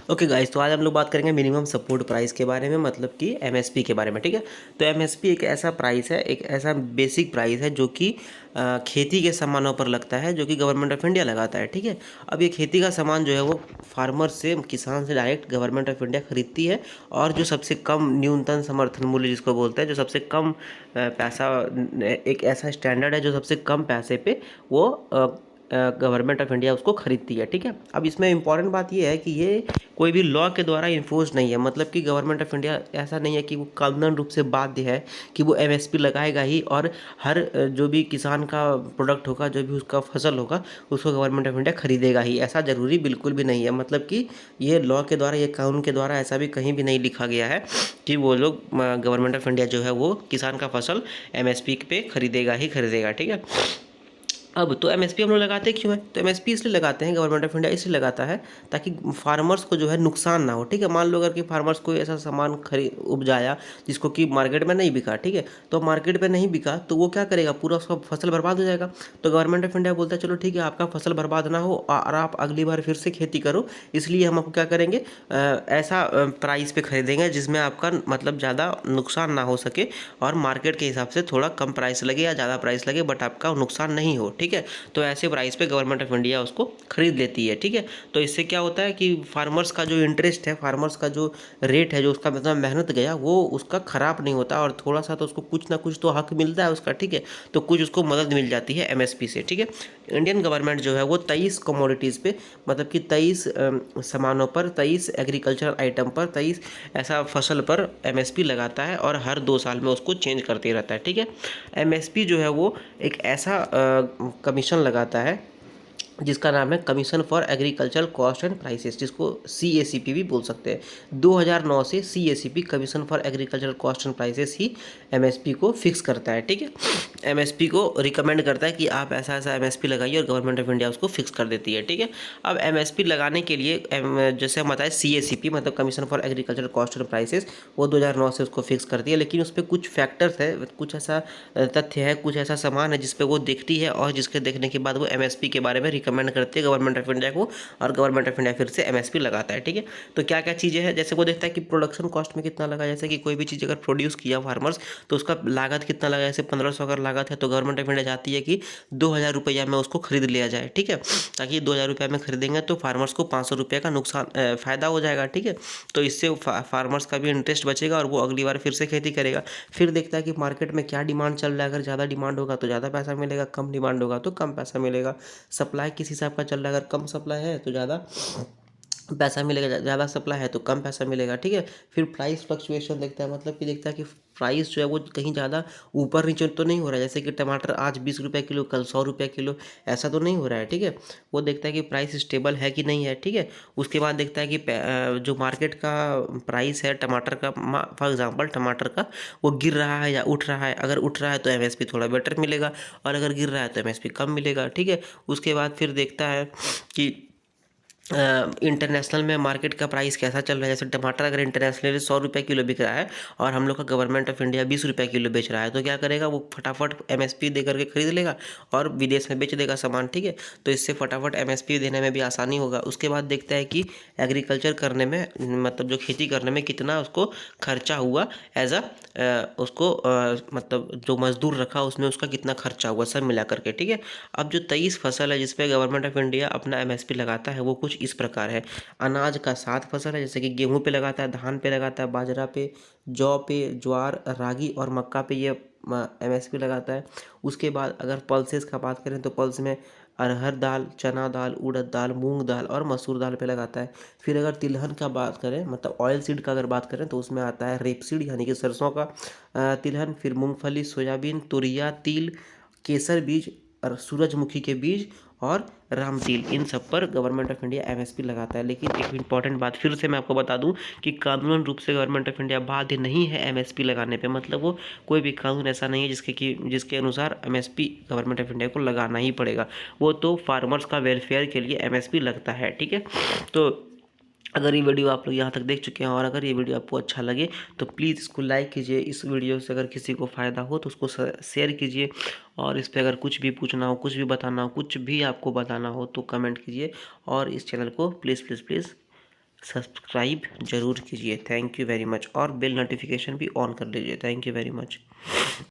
Okay guys, तो आज हम लोग बात करेंगे मिनिमम सपोर्ट प्राइस के बारे में, मतलब कि एमएसपी के बारे में। ठीक है, तो एमएसपी एक ऐसा प्राइस है, एक ऐसा बेसिक प्राइस है जो कि खेती के सामानों पर लगता है, जो कि गवर्नमेंट ऑफ इंडिया लगाता है। ठीक है, अब ये खेती का सामान जो है वो फार्मर से, किसान से डायरेक्ट गवर्नमेंट ऑफ इंडिया खरीदती है। और जो सबसे कम न्यूनतम समर्थन मूल्य जिसको बोलते हैं, जो सबसे कम पैसा, एक ऐसा स्टैंडर्ड है जो सबसे कम पैसे पे वो गवर्नमेंट ऑफ इंडिया उसको खरीदती है। ठीक है, अब इसमें इंपॉर्टेंट बात ये है कि ये कोई भी लॉ के द्वारा इन्फोर्स नहीं है, मतलब कि गवर्नमेंट ऑफ इंडिया ऐसा नहीं है कि वो कानूनन रूप से बाध्य है कि वो एमएसपी लगाएगा ही, और हर जो भी किसान का प्रोडक्ट होगा, जो भी उसका फसल होगा, उसको गवर्नमेंट ऑफ इंडिया खरीदेगा ही। ऐसा ज़रूरी बिल्कुल भी नहीं है, मतलब कि ये लॉ के द्वारा, ये कानून के द्वारा ऐसा भी कहीं भी नहीं लिखा गया है कि वो लोग, गवर्नमेंट ऑफ इंडिया जो है वो किसान का फसल एमएसपी पे खरीदेगा ही खरीदेगा। ठीक है, अब तो एमएसपी हम लोग लगाते क्यों हैं? तो एमएसपी इसलिए लगाते हैं, गवर्नमेंट ऑफ इंडिया इसलिए लगाता है ताकि फार्मर्स को जो है नुकसान ना हो। ठीक है, मान लो अगर कि फार्मर्स कोई ऐसा सामान खरीद उपजाया जिसको कि मार्केट में नहीं बिका। ठीक है, तो मार्केट में नहीं बिका तो वो क्या करेगा, पूरा उसका फसल बर्बाद हो जाएगा। तो गवर्नमेंट ऑफ इंडिया बोलता है चलो ठीक है, आपका फसल बर्बाद ना हो और आप अगली बार फिर से खेती करो, इसलिए हम आपको क्या करेंगे, ऐसा प्राइस पे खरीदेंगे जिसमें आपका मतलब ज़्यादा नुकसान ना हो सके, और मार्केट के हिसाब से थोड़ा कम प्राइस लगे या ज़्यादा प्राइस लगे, बट आपका नुकसान नहीं हो। ठीक है, तो ऐसे प्राइस पे गवर्नमेंट ऑफ इंडिया उसको खरीद लेती है। ठीक है, तो इससे क्या होता है कि फार्मर्स का जो इंटरेस्ट है, फार्मर्स का जो रेट है, जो उसका मतलब मेहनत गया, वो उसका ख़राब नहीं होता, और थोड़ा सा तो उसको कुछ ना कुछ तो हक मिलता है उसका। ठीक है, तो कुछ उसको मदद मिल जाती है एमएसपी से। ठीक है, इंडियन गवर्नमेंट जो है वो 23 कमोडिटीज़ पे, मतलब कि 23 सामानों पर, 23 एग्रीकल्चरल आइटम पर, 23 ऐसा फसल पर एमएसपी लगाता है, और हर 2 साल में उसको चेंज करते रहता है। ठीक है, एमएसपी जो है वो एक ऐसा कमीशन लगाता है जिसका नाम है commission for agricultural cost and prices, जिसको सीएसीपी भी बोल सकते हैं। 2009 से CACP, commission for agricultural cost and prices, he MSP को फिक्स करता है। ठीक है, एमएसपी को रिकमेंड करता है कि आप ऐसा ऐसा एमएसपी लगाइए, और गवर्नमेंट ऑफ इंडिया उसको फिक्स कर देती है। ठीक है, अब एमएसपी लगाने के लिए जैसे हम बताए सीएसीपी मतलब commission for agricultural cost and prices, वो 2009 से उसको फिक्स करती है, लेकिन उस पर कुछ फैक्टर्स है, कुछ ऐसा तथ्य है, कुछ ऐसा सामान है जिस पे वो देखती है, और जिसके देखने के बाद वो एमएसपी के बारे में रिकमेंड करती है गवर्नमेंट ऑफ इंडिया को, और गवर्नमेंट ऑफ इंडिया फिर से एमएसपी लगाता है। ठीक है, तो क्या क्या चीज़ें हैं, जैसे वो देखता है कि प्रोडक्शन कॉस्ट में कितना लगा, जैसे कि कोई भी चीज़ अगर प्रोड्यूस किया फार्मर्स, तो उसका लागत कितना लगा, जैसे 1500 अगर लागत है, तो गवर्नमेंट ऑफ इंडिया चाहती है कि 2000 रुपया में उसको खरीद लिया जाए। ठीक है, ताकि 2000 रुपये में खरीदेंगे तो फार्मर्स को 500 रुपये का नुकसान फ़ायदा हो जाएगा। ठीक है, तो इससे फार्मर्स का भी इंटरेस्ट बचेगा, और वो अगली बार फिर से खेती करेगा। फिर देखता है कि मार्केट में क्या डिमांड चल रहा है, अगर ज़्यादा डिमांड होगा तो ज़्यादा पैसा मिलेगा, कम डिमांड होगा तो कम पैसा मिलेगा। सप्लाई किस हिसाब का चल रहा है, अगर कम सप्लाई है तो ज़्यादा पैसा मिलेगा, ज़्यादा सप्लाई है तो कम पैसा मिलेगा। ठीक है, फिर प्राइस फ्लक्चुएशन देखता है, मतलब कि देखता है कि प्राइस जो है वो कहीं ज़्यादा ऊपर नीचे तो नहीं हो रहा है, जैसे कि टमाटर आज 20 रुपये किलो, कल 100 रुपये किलो, ऐसा तो नहीं हो रहा है। ठीक है, वो देखता है कि प्राइस स्टेबल है कि नहीं है। ठीक है, उसके बाद देखता है कि जो मार्केट का प्राइस है टमाटर का, फॉर एग्जांपल टमाटर का, वो गिर रहा है या उठ रहा है। अगर उठ रहा है तो एमएसपी थोड़ा बेटर मिलेगा, और अगर गिर रहा है तो एमएसपी कम मिलेगा। ठीक है, उसके बाद फिर देखता है कि इंटरनेशनल में मार्केट का प्राइस कैसा चल रहा है। जैसे टमाटर अगर इंटरनेशनली 100 रुपये किलो बिक रहा है, और हम लोग का गवर्नमेंट ऑफ इंडिया 20 रुपये किलो बेच रहा है, तो क्या करेगा, वो फटाफट एमएसपी दे करके खरीद लेगा और विदेश में बेच देगा सामान। ठीक है, तो इससे फटाफट एमएसपी देने में भी आसानी होगा। उसके बाद देखता है कि एग्रीकल्चर करने में, मतलब जो खेती करने में कितना उसको खर्चा हुआ, एज उसको मतलब जो मजदूर रखा उसमें उसका कितना खर्चा हुआ, सब मिला करके। ठीक है, अब जो 23 फसल है जिसपे गवर्नमेंट ऑफ इंडिया अपना एमएसपी लगाता है, वो कुछ इस प्रकार है। अनाज का 7 फसल है, जैसे कि गेहूं पे लगाता है, धान पे लगाता है, बाजरा पे, जौ पे, ज्वार, रागी और मक्का पे ये एमएसपी लगाता है। उसके बाद अगर पल्सेस का बात करें तो पल्स में अरहर दाल, चना दाल, उड़द दाल, मूंग दाल और मसूर दाल पे लगाता है। फिर अगर तिलहन का बात करें, मतलब ऑयल सीड का अगर बात करें, तो उसमें आता है रेपसीड यानी कि सरसों का तिलहन, फिर मूंगफली, सोयाबीन, तुरिया, तिल, केसर बीज और सूरजमुखी के बीज और रामतिल, इन सब पर गवर्नमेंट ऑफ इंडिया एमएसपी लगाता है। लेकिन एक इंपॉर्टेंट बात फिर से मैं आपको बता दूं कि कानूनन रूप से गवर्नमेंट ऑफ इंडिया बाध्य नहीं है एमएसपी लगाने पे, मतलब वो कोई भी कानून ऐसा नहीं है जिसके अनुसार एमएसपी गवर्नमेंट ऑफ इंडिया को लगाना ही पड़ेगा। वो तो फार्मर्स का वेलफेयर के लिए एमएसपी लगता है। ठीक है, तो अगर ये वीडियो आप लोग यहाँ तक देख चुके हैं, और अगर ये वीडियो आपको अच्छा लगे तो प्लीज़ इसको लाइक कीजिए। इस वीडियो से अगर किसी को फ़ायदा हो तो उसको शेयर कीजिए, और इस पर अगर कुछ भी पूछना हो, कुछ भी बताना हो, कुछ भी आपको बताना हो तो कमेंट कीजिए, और इस चैनल को प्लीज़ प्लीज़ प्लीज़ सब्सक्राइब ज़रूर कीजिए। थैंक यू वेरी मच, और बेल नोटिफिकेशन भी ऑन कर लीजिए। Thank you very much.